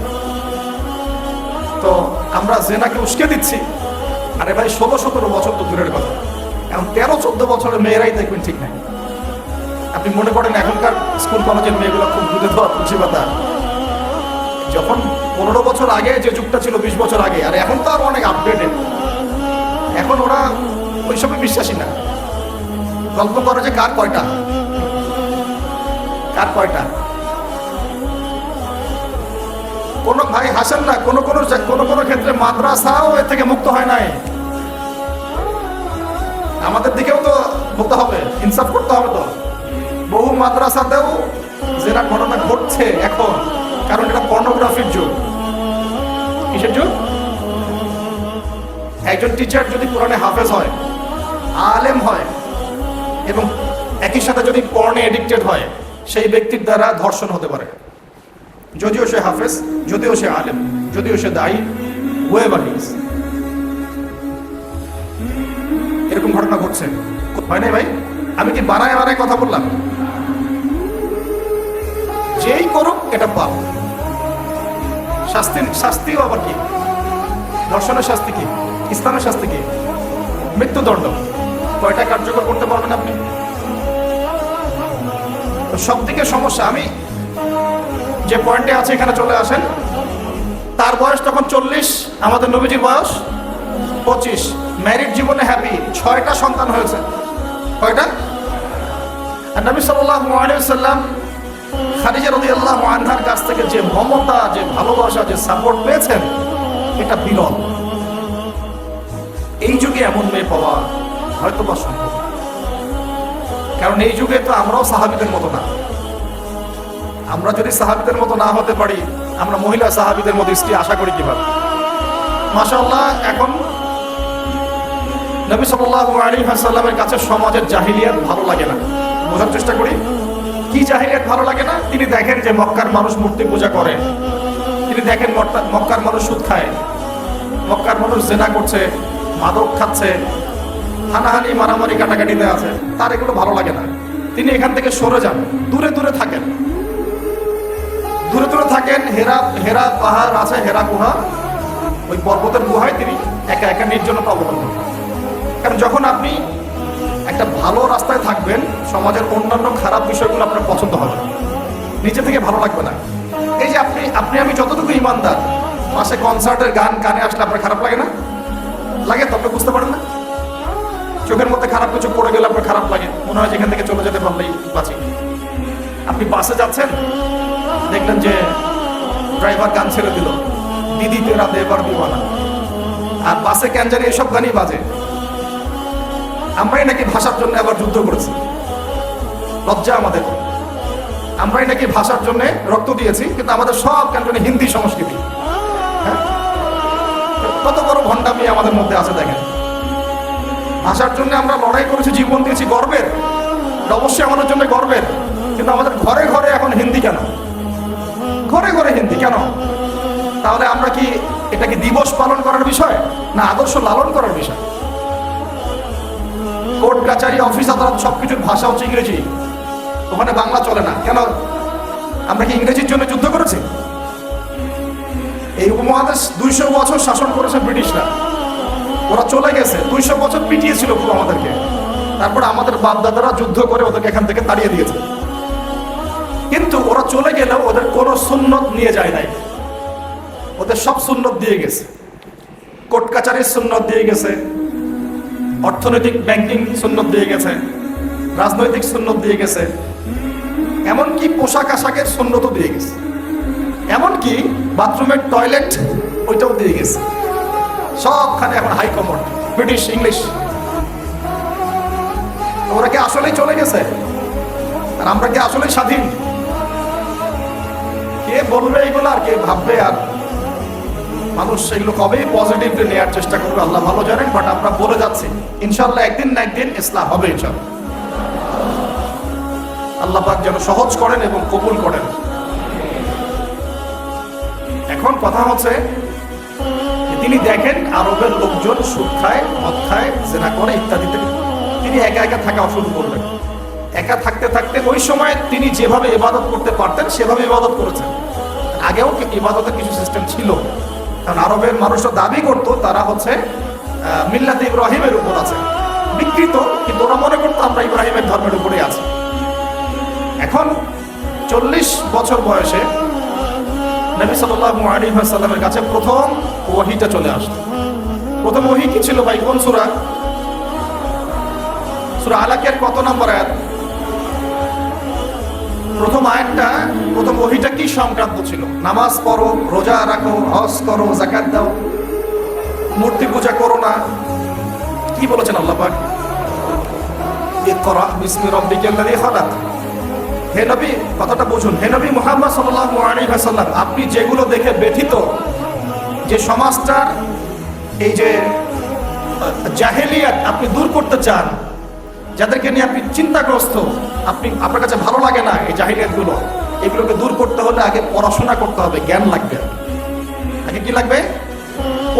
তো আমরা জেনাকে উস্কে দিচ্ছি। আরে ভাই, 16-17 বছর তো দূরের কথা, এখন 13-14 বছরের মেয়েরাই দেখবেন ঠিক নাই। আপনি মনে করেন এখনকার স্কুল কলেজের মেয়েগুলো খুব দুধে দেওয়া তুলসী পাতা। যখন 15 বছর আগে যে যুগটা ছিল, 20 বছর আগে, আর এখন তো আর অনেক আপডেটেড। এখন ওরা ওইসবে বিশ্বাসী না। গল্প করে যে কার কয়টা। কোনো ভাই হাসেন না, কোনো ক্ষেত্রে মাদ্রাসাও এর থেকে মুক্ত হয় নাই। আমাদের দিকেও তো বলতে হবে, ইনসাফ করতে হবে। তো বহু মাদ্রাসাতেও জেনার ঘটনা ঘটছে এখন, কারণ এটা পর্নোগ্রাফির যুগ। কিসের যুগ? একজন টিচার যদি কোরআনে হাফেজ হয়, আলেম হয়, এবং একই সাথে যদি পর্নে এডিক্টেড হয়, সেই ব্যক্তির দ্বারা ধর্ষণ হতে পারে। যদিও সে হাফেজ, যদিও সে আলেম, যদিও সে দায়ী, whoever he is। এরকম ঘটনা ঘটছে, হয় নাই ভাই? আমি কি বানায় কথা বললাম? যেই করুক এটা পাপ, শাস্তিও আবার কি? ধর্ষণের শাস্তি কি? ইসলামের শাস্তি কি? মৃত্যুদণ্ড। কয়টা কার্যকর করতে পারবেন আপনি? সব দিকে সমস্যা। আমি যে পয়েন্টে আছে এখানে চলে আসেন। তার বয়স তখন 40, আমাদের নবীজির বয়স 25। ম্যারিড জীবনে হ্যাপি, 6টা সন্তান হয়েছে। কয়টা? আর নবী সাল্লাল্লাহু আলাইহি ওয়াসাল্লাম খাদিজা রাদিয়াল্লাহু আনহার কাছ থেকে যে মমতা, যে ভালোবাসা, যে সাপোর্ট পেয়েছেন, এটা বিরল। এই যুগে এমন মেয়ে পাওয়া হয়তো বা সম্ভব, কারণ এই যুগে তো আমরাও সাহাবীদের মতো না। আমরা যদি সাহাবীদের মতো না হতে পারি, আমরা মহিলা সাহাবীদের মতো স্ত্রী আশা করি কিভাবে? মাশাআল্লাহ, এখন নবী সাল্লাল্লাহু আলাইহি ওয়াসাল্লামের কাছে সমাজের জাহিলিয়াত ভালো লাগে না। বোঝার চেষ্টা করি, কি জাহিলিয়াত ভালো লাগে না? তিনি দেখেন যে মক্কার মানুষ মূর্তি পূজা করে, তিনি দেখেন মক্কার মানুষ সুদ খায়, মক্কার মানুষ জেনা করছে, মাদক খাচ্ছে, হানাহানি মারামারি কাটাকাটিতে আছে। তার এগুলো ভালো লাগে না। তিনি এখান থেকে সরে যান, দূরে দূরে থাকেন, দূরে দূরে থাকেন। হেরা পাহাড় আছে, হেরা গুহা, ওই পর্বতের গুহায় তিনি একা একা নির্জনতা অবলম্বন করেন। কারণ যখন আপনি একটা ভালো রাস্তায় থাকবেন, সমাজের অন্যান্য খারাপ বিষয়গুলো আপনার পছন্দ হবে, নিজে থেকে ভালো লাগবে না। এই যে আমি যতটুকু ইমানদার, পাশে কনসার্টের গান কানে আসলে আপনার খারাপ লাগে না? লাগে তো? আপনি বুঝতে পারেন না? চোখের মধ্যে খারাপ কিছু পড়ে গেলে আপনার খারাপ লাগে, মনে হয় যেখান থেকে চলে যেতে পারলেই বাঁচি। আপনি বাসে যাচ্ছেন, দেখলেন যে ড্রাইভার গান ছেড়ে দিল, দিদি তেরা দেবার দিওয়ানা, আর বাসে কেন জানি এসব গানই বাজে। আমরাই নাকি ভাষার জন্য আবার যুদ্ধ করেছি, লজ্জা আমাদের। আমরাই নাকি ভাষার জন্য রক্ত দিয়েছি, কিন্তু আমাদের সব ক্যান্টনে হিন্দি সংস্কৃতি। হ্যাঁ, কত বড় ভণ্ডামি আমাদের মধ্যে আছে দেখেন। ভাষার জন্য আমরা লড়াই করেছি, জীবন দিয়েছি, গর্বের, অবশ্যই আমাদের জন্য গর্বের। কিন্তু আমাদের ঘরে ঘরে এখন হিন্দি কেন? ঘরে ঘরে হিন্দি কেন? তাহলে আমরা কি এটা কি দিবস পালন করার বিষয়, না আদর্শ লালন করার বিষয়? কোর্ট কাচারি অফিস আদালত সবকিছুর ভাষা হচ্ছে ইংরেজি, ওখানে বাংলা চলে না কেন? আমরা কি ইংরেজির জন্য যুদ্ধ করেছি? এই উপমহাদেশ 200 বছর শাসন করেছে ব্রিটিশরা, ওরা চলে গেছে, 200 বছর পিটিয়েছিল পুরো আমাদেরকে। তারপর আমাদের বাপ দাদারা যুদ্ধ করে ওদেরকে এখান থেকে তাড়িয়ে দিয়েছে। কিন্তু ওরা চলে গেলেও ওদের কোনো সুন্নত নিয়ে যায় নাই, ওদের সব সুন্নত দিয়ে গেছে। কোর্ট কাচারির সুন্নত দিয়ে গেছে, অর্থনৈতিক ব্যাংকিং সুন্নত দিয়ে গেছে, রাজনৈতিক সুন্নত দিয়ে গেছে, এমনকি পোশাক আশাকের সুন্নতও দিয়ে গেছে, এমনকি বাথরুমের টয়লেট ওইটাও দিয়ে গেছে। সবখানে এখন হাই কমোড ব্রিটিশ ইংলিশ। ওরা কি আসলেই চলে গেছে আর আমরা কি আসলেই স্বাধীন? কে বলবে এগুলো আর কে ভাববে? আর মানুষ এগুলো কবেই পজিটিভলি নেওয়ার চেষ্টা করবে আল্লাহ ভালো জানেন। বাট আমরা বলে যাচ্ছি ইনশাআল্লাহ একদিন না একদিন ইসলাম হবে ইনশাআল্লাহ। আল্লাহ পাক যেন সহজ করেন এবং কবুল করেন। এখন কথা হচ্ছে তিনি দেখেন আরবের লোকজন সুদ খায়, মদ খায়, জেনা করে ইত্যাদিতে, তিনি একা একা থাকা শুরু করলেন। একা থাকতে থাকতে ওই সময় তিনি যেভাবে ইবাদত করতে পারতেন সেভাবে ইবাদত করেছেন। আগেও ইবাদতের কিছু সিস্টেম ছিল, কারণ আরবের মানুষরা দাবি করতো তারা হচ্ছে মিল্লাতে ইব্রাহিমের উপর আছে, বিকৃত, কিন্তু ওরা মনে করতো আমরা ইব্রাহিমের ধর্মের উপরে আছি। এখন 40 বছর বয়সে নবী সাল্লাল্লাহু আলাইহি ওয়াসাল্লামের কাছে প্রথম ওহীটা চলে আসলো। প্রথম ওহী কি ছিল ভাই? কোন সূরা? সূরা আলাকের কত নম্বর আয়াত? প্রথম আয়াতটা, প্রথম ওহীটা কি সংক্রান্ত ছিল? নামাজ পড়ো, রোজা রাখো, হজ করো, যাকাত দাও, মূর্তি পূজা করো না। কি বলেছেন আল্লাহ পাক? ইকরা বিসমি রাব্বিকাল্লাযী খালাক। হে নবী, কথাটা বুঝুন, হে নবী মুহাম্মদ সাল্লাল্লাহু আলাইহি ওয়াসাল্লাম, আপনি যেগুলো দেখে ব্যথিত, যে সমাজটার এই যে জাহেলিয়াত আপনি দূর করতে চান, যাদেরকে নিয়ে আপনি চিন্তাগ্রস্ত, আপনার কাছে ভালো লাগে না এই জাহিলিয়াতগুলো, এগুলোকে দূর করতে হলে আগে পড়াশোনা করতে হবে, জ্ঞান লাগবে। আগে কি লাগবে?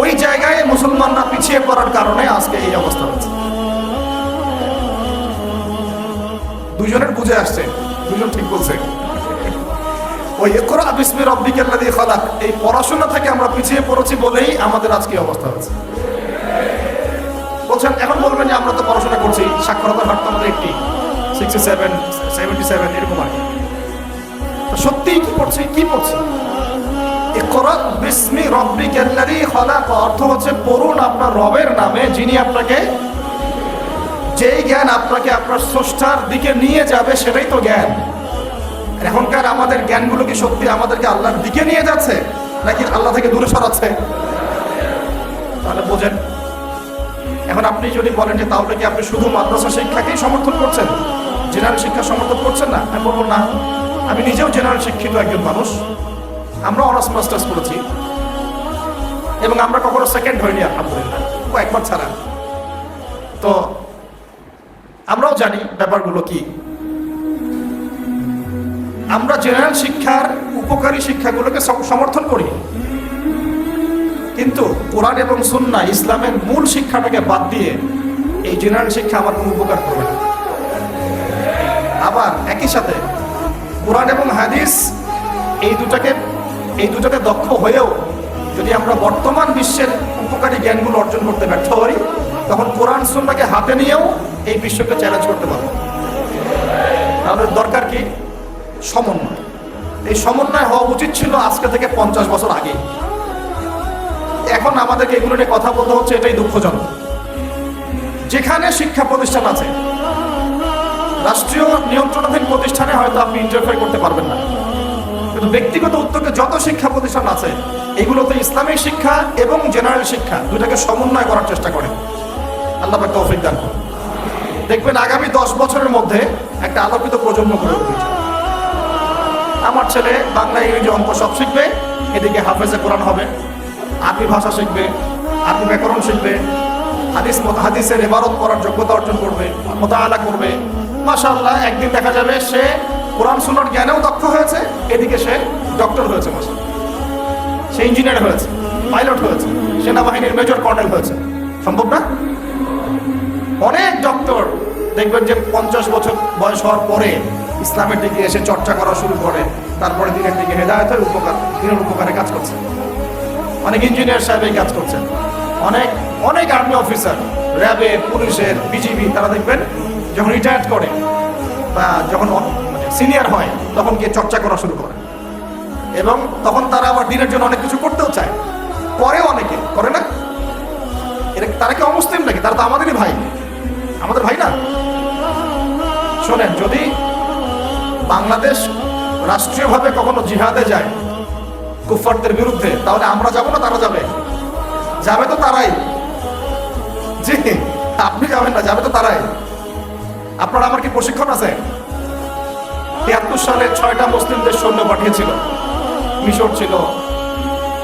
ওই জায়গায় মুসলমানরা পিছিয়ে পড়ার কারণে আজকে এই অবস্থা হচ্ছে। দুজনের বুঝে আসছে, দুজন ঠিক বলছে। ওই ইকরা বিসমি রাব্বিকাল্লাযী খালাক, এই পড়াশোনা থেকে আমরা পিছিয়ে পড়েছি বলেই আমাদের আজকে অবস্থা হচ্ছে। বলছেন, এখন বলবেন যে আমরা তো পড়াশোনা করছি, সাক্ষরতার হার তো আমাদের 67, 77 এরকম আর কি। সত্যিই কি পড়ছি? কি পড়ছি? ইকরা বিসমি রাব্বিকাল্লাযী খালাক অর্থ হচ্ছে পড়ুন আপনার রবের নামে, যিনি আপনাকে, যেই জ্ঞান আপনাকে আপনার স্রষ্টার দিকে নিয়ে যাবে সেটাই তো জ্ঞান। এখনকার আমাদের জ্ঞানগুলো কি সত্যি আমাদেরকে আল্লাহর দিকে নিয়ে যাচ্ছে নাকি আল্লাহ থেকে দূরে সরাচ্ছে? তাহলে বোঝেন। এখন আপনি যদি বলেন যে তাহলে কি আপনি শুধু মাদ্রাসা শিক্ষাকেই সমর্থন করছেন, জেনারেল শিক্ষা সমর্থন করছেন না? আমি বলবো না, আমি নিজেও জেনারেল শিক্ষিত একজন মানুষ। আমরা অনার্স মাস্টার্স করেছি এবং আমরা কখনো সেকেন্ড হইনি আলহামদুলিল্লাহ, একবার ছাড়া। তো আমরাও জানি ব্যাপারগুলো কি। আমরা জেনারেল শিক্ষার উপকারী শিক্ষাগুলোকে সমর্থন করি, কিন্তু কোরআন এবং সুন্নাহ ইসলামের মূল শিক্ষাটাকে বাদ দিয়ে এই জেনারেল শিক্ষা আমার কোনো উপকার করবে না। আবার একই সাথে কোরআন এবং হাদিস এই দুটাতে দক্ষ হয়েও যদি আমরা বর্তমান বিশ্বের উপকারী জ্ঞানগুলো অর্জন করতে ব্যর্থ হই, তখন কোরআন সুন্নাহকে হাতে নিয়েও এই বিশ্বকে চ্যালেঞ্জ করতে পারবো। তাহলে দরকার কি? সমন্বয়। এই সমন্বয় হওয়া উচিত ছিল আজকে থেকে 50 বছর আগে। এখন আমাদেরকে এগুলো নিয়ে কথা বলতে হচ্ছে, এটাই দুঃখজনক। যেখানে শিক্ষা প্রতিষ্ঠান আছে, রাষ্ট্রীয় নিয়ন্ত্রণাধীন প্রতিষ্ঠানে হয়তো আপনি ইন্টারফেয়ার করতে পারবেন না, কিন্তু ব্যক্তিগত উদ্যোগে যত শিক্ষা প্রতিষ্ঠান আছে এগুলোতে ইসলামিক শিক্ষা এবং জেনারেল শিক্ষা দুটাকে সমন্বয় করার চেষ্টা করে। আল্লাহ পাক তৌফিক দান করুন। দেখবেন আগামী 10 বছরের মধ্যে একটা আলোকিত প্রজন্ম গড়ে উঠেছে। আমার ছেলে বাংলা, ইংরেজি, অঙ্ক সব শিখবে, এদিকে হাফেজে কোরআন হবে, আরবি ভাষা শিখবে, আরবি ব্যাকরণ শিখবে, হাদিসের ইবারত পড়ার যোগ্যতা অর্জন করবে, মুতাআলা করবে। মাশাআল্লাহ, একদিন দেখা যাবে সে কোরআন সুন্নাহর জ্ঞানেও দক্ষ হয়েছে, এদিকে সে ডক্টর হয়েছে, মাশাআল্লাহ, সে ইঞ্জিনিয়ার হয়েছে, পাইলট হয়েছে, সেনাবাহিনীর মেজর কর্নেল হয়েছে। সম্ভব না? অনেক ডক্টর দেখবেন যে 50 বছর বয়স হওয়ার পরে ইসলামের দিকে এসে চর্চা করা শুরু করে, তারপরে দিনের দিকে হেদায়েতের দিনের উপকারে কাজ করছে। অনেক ইঞ্জিনিয়ার সাহেব এই কাজ করছেন, অনেক আর্মি অফিসার, র্যাবে, পুলিশের, বিজিবি, তারা দেখবেন যখন রিটায়ার্ড করে বা যখন সিনিয়র হয় তখন গিয়ে চর্চা করা শুরু করে, এবং তখন তারা আবার দিনের জন্য অনেক কিছু করতেও চায়, করে, অনেকে করে না। তারা কি অমুসলিম নাকি? তারা তো আমাদেরই ভাই, আমাদের ভাই না? শোনেন, যদি বাংলাদেশ রাষ্ট্রীয়ভাবে কখনো জিহাদে যায় কুফফারদের বিরুদ্ধে, তাহলে আমরা যাব না তারা যাবে? যাবে তো তারাই। জি, আপনি যাবেন না, যাবে তো তারাই। আপনার আমার কি প্রশিক্ষণ আছে? 73 সালে 6টা মুসলিমদের সৈন্য পাঠিয়েছিল, মিশর ছিল,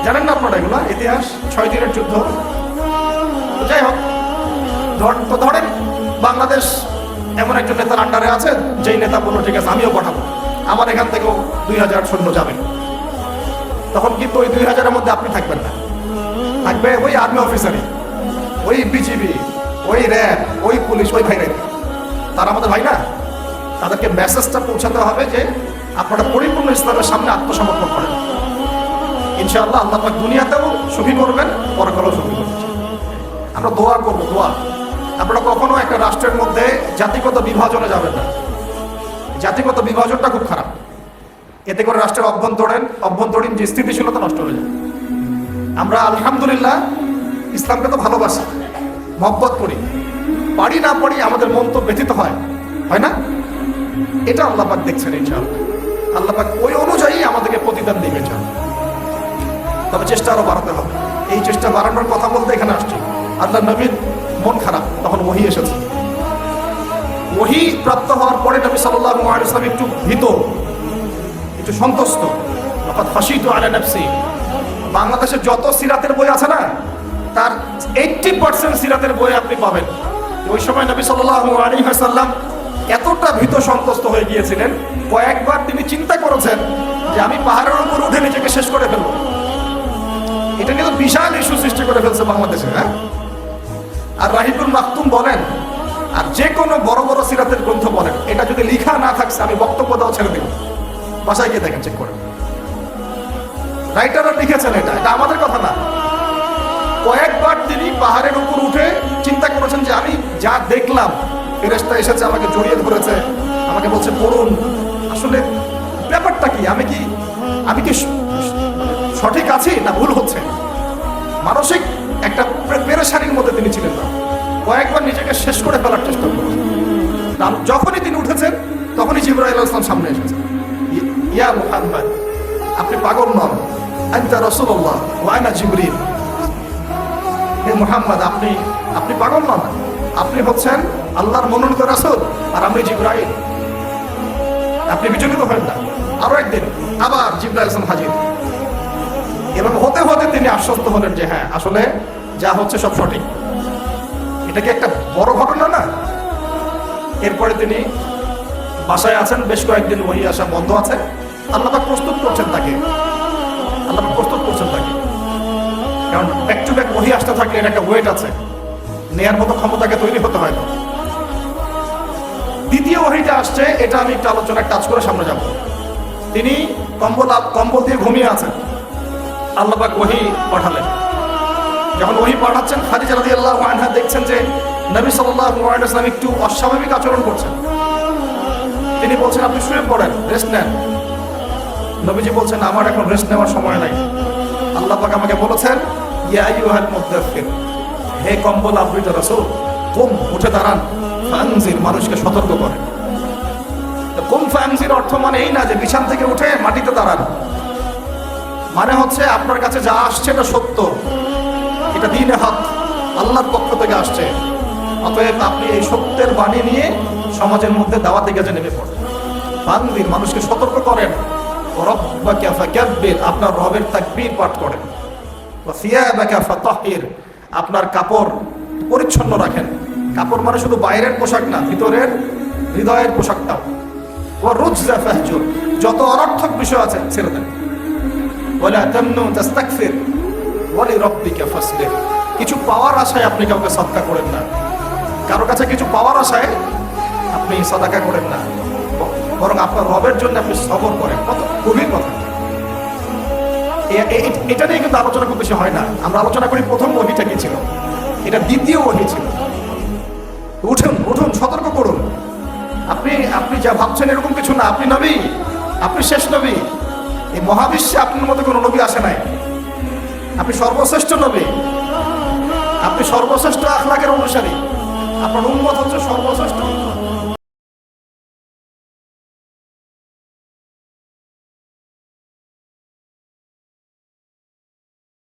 জানেন না আপনারা এগুলো ইতিহাস? 6 দিনের যুদ্ধ। যাই হোক, ধরেন বাংলাদেশ এমন একজন নেতার আন্ডারে আছে, যেই নেতা বললো ঠিক আছে আমিও পাঠাবো, আমার এখান থেকেও 2000 সৈন্য যাবে। তখন কিন্তু ওই 2000-এর মধ্যে আপনি থাকবেন না, থাকবে ওই আর্মি অফিসারই, ওই বিজিবি, ওই র্যাব, ওই পুলিশ, ওই ভাইরাই। তারা আমাদের ভাই না? তাদেরকে মেসেজটা পৌঁছাতে হবে যে আপনারা পরিপূর্ণ ইসলামের সামনে আত্মসমর্পণ করেন। ইনশাআল্লাহ আল্লাহ পাক দুনিয়াতেও সুখী করবেন, পরকালেও সুখী করবেন। আমরা দোয়া করবো, দোয়া। আপনারা কখনো একটা রাষ্ট্রের মধ্যে জাতিগত বিভাজনে যাবেন না। জাতিগত বিভাজনটা খুব খারাপ, এতে করে রাষ্ট্রের অভ্যন্তরীণ যে স্থিতিশীলতা নষ্ট হয়ে যায়। আমরা আলহামদুলিল্লাহ ইসলামকে তো ভালোবাসি, মহব্বত করি, পারি না পারি আমাদের মন তো ব্যথিত হয় না? এটা আল্লাহ পাক দেখছেন ইনশাআল্লাহ। আল্লাহ পাক ওই অনুযায়ী আমাদেরকে প্রতিদান দিবেন ইনশাআল্লাহ। তবে চেষ্টা আরো বাড়াতে হবে। এই চেষ্টা বাড়ানোর কথা বলতে এখানে আসছি। আল্লাহ নবীর মন খারাপ, তখন ওহী এসেছে। ওহী প্রাপ্ত হওয়ার পরে নবী সাল্লাল্লাহু আলাইহি ওয়াসাল্লাম একটু ভীত, একটু সন্তুষ্ট। লাকাদ খাশিতু আলা নাফসি। বাংলাদেশে যত সিরাতের বই আছে না, তার 80% সিরাতের বই আপনি পাবেন। ওই সময় নবী সাল্লাল্লাহু আলাইহি ওয়াসাল্লাম এতটা ভীত সন্তুষ্ট হয়ে গিয়েছিলেন, কয়েকবার তিনি চিন্তা করেছেন যে আমি পাহাড়ের উপর উঠে নিজেকে শেষ করে ফেলবো। এটা কিন্তু বিশাল ইস্যু সৃষ্টি করে ফেলছে বাংলাদেশে। হ্যাঁ, আর রাহিবুল মাকতুম বলেন, আর যে কোনো বড় বড় সিরাতের গ্রন্থ বলেন, এটা যদি লেখা না থাকছে আমি বক্তব্য দাও ছেড়ে দেব। বাসায় গিয়ে দেখেন, চেক করে রাইটাররা লিখেছেন, এটা এটা আমাদের কথা না। কয়েকবার তিনি পাহাড়ের উপর উঠে চিন্তা করেছেন যে আমি যা দেখলাম, ফেরেশতা এসেছে আমাকে জড়িয়ে ধরেছে, আমাকে বলছে পড়ুন, আসলে ব্যাপারটা কি, আমি কি সঠিক আছি না ভুল হচ্ছে। মানসিক একটা পেরেশানির মধ্যে তিনি ছিলেন না। কয়েকবার নিজেকে শেষ করে ফেলার চেষ্টা করেছেন। যখনই তিনি উঠেছেন তখনই জিবরাইল আলাইহিস সালাম সামনে এসেছেন। ইয়া মুহাম্মদ, আপনি পাগল নন, আনতা রাসূলুল্লাহ ওয়া আনা জিবরিল। হে মুহাম্মদ, আপনি পাগল নন, আপনি হচ্ছেন আল্লাহর মনোনীত রাসূল আর আমি জিবরাইল, আপনি বিচলিত হবেন না। আরো একদিন আবার জিবরাইল আলাইহিস সালাম হাজির। এভাবে হতে হতে তিনি আশ্বস্ত হলেন যে হ্যাঁ, আসলে যা হচ্ছে সব সঠিক। এটা কি একটা বড় ঘটনা না? এরপরে তিনি বাসায় আছেন, বেশ কয়েকদিন ওহী আসা বন্ধ আছে। আল্লাহ পাক প্রস্তুত করছেন তাকে, কারণ ব্যাক টু ব্যাক ওহী আসতে থাকলে এটা একটা ওয়েট আছে, নেয়ার মতো ক্ষমতাকে তৈরি হতে হয়। দ্বিতীয় ওহীটা আসছে, এটা আমি একটু আলোচনায় টাচ করে সামনে যাব। তিনি কম্বল দিয়ে ঘুমিয়ে আছেন, আল্লাহ পাক ওহী পাঠালেন। যখন ওহী পাঠাচ্ছেন, খাদিজা রাদিয়াল্লাহু আনহা দেখছেন যে নবী সাল্লাল্লাহু আলাইহি ওয়াসাল্লাম একটু অস্বাভাবিক আচরণ করছেন। তিনি বলছেন আপনি শুয়ে পড়েন, রেস্ট নেন। নবীজি বলছেন আমার এখন রেস্ট নেওয়ার সময় নাই, আল্লাহ পাক আমাকে বলেছেন ইয়া আইয়ুহাল মুদ্দাথির, হে কম্বল আবৃত রাসূল, কুম, উঠে দাঁড়ান, ফানজির, মানুষকে সতর্ক করেন। কুম ফানজির অর্থ মানে এই না যে বিছান থেকে উঠে মাটিতে দাঁড়ান, মানে হচ্ছে আপনার কাছে যা আসছে এটা সত্য, এটা দ্বীনে হক, আল্লাহর পক্ষ থেকে আসছে। অতএব আপনি এই সত্যের বাণী নিয়ে সমাজের মধ্যে দাওয়াতে কাজে নেমে পড়েন। ফানজির, মানুষকে সতর্ক করেন। রব্বাকা ফাকাব্বির, আপনার রবের তাকবীর পাঠ করেন। ওয়া সিয়াবাকা ফাতাহহির, আপনার কাপড় পরিচ্ছন্ন রাখেন। কাপড় মানে শুধু বাইরের পোশাক না, ভিতরের হৃদয়ের পোশাকটাও। ওয়া রুজজা ফাহজুর, যত অনর্থক বিষয় আছে ছেড়ে দেন। ওয়ালা তামনু তাস্তাকফির ওয়া লিরাব্বিকা ফাসবির, কিছু পাওয়ার আশায় আপনি কাউকে সাদকা করেন না, কারো কাছে কিছু পাওয়ার আশায় আপনি সাদাকা করেন না, বরং আপনার রবের জন্য আপনি সবর করেন। কত গভীর কথা। এটা নিয়ে কিন্তু আলোচনা খুব বেশি হয় না। আমরা আলোচনা করি প্রথম ওহীটা কি ছিল, এটা দ্বিতীয় ওহী ছিল। উঠুন, সতর্ক করুন। আপনি যা ভাবছেন এরকম কিছু না, আপনি নবী, আপনি শেষ নবী। এই মহাবিশ্বে আপনার মতো কোনো নবী আসে নাই, আপনি সর্বশ্রেষ্ঠ নবী, আপনি সর্বশ্রেষ্ঠ আখলাকের অনুসারী, আপনার উম্মত হচ্ছে সর্বশ্রেষ্ঠ।